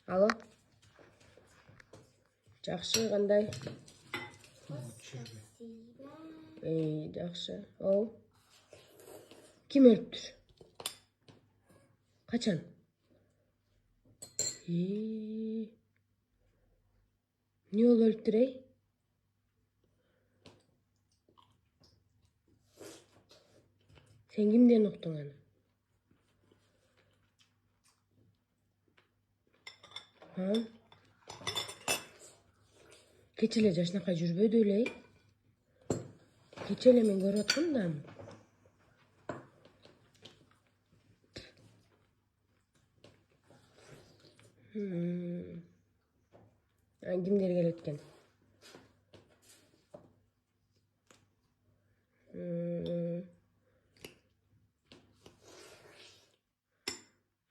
Alo. Жақсы, қандай? Жақсы. Оу. Kim өліптір? Қачан? Не ол өліптір, ей? Сен кімден ұқтың аны? Keçele жашынакай жүрбөдү эле. Keçele мен көрүп аткам да. Кимдер келет экен?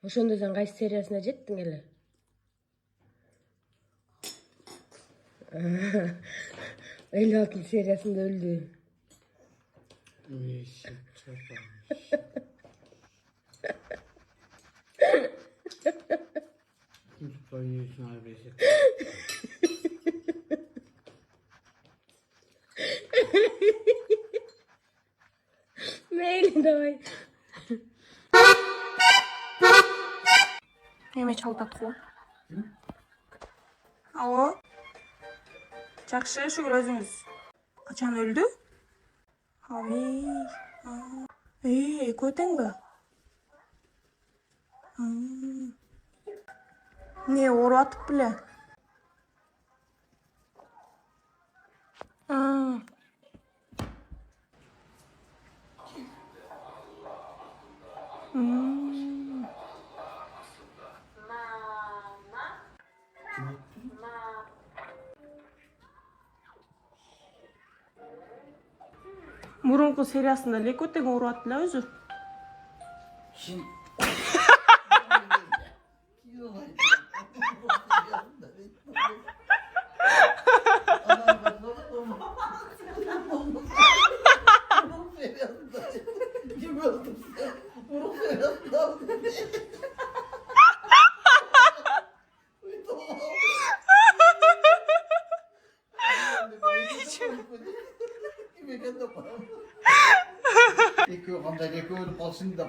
Ошондо сен кайсы сериясына жеттиң эле? 56 seriyasında öldü. Meyli davay. Neme çaldat ko? Alo? Жақсы, шүгір өзіңіз. Қачан өлді? Көтің бі? Не, ору атып біле? Мурунку сериясында эле көтең ооруп аттыла өзү. Ik wil van dat ik hoor pas in de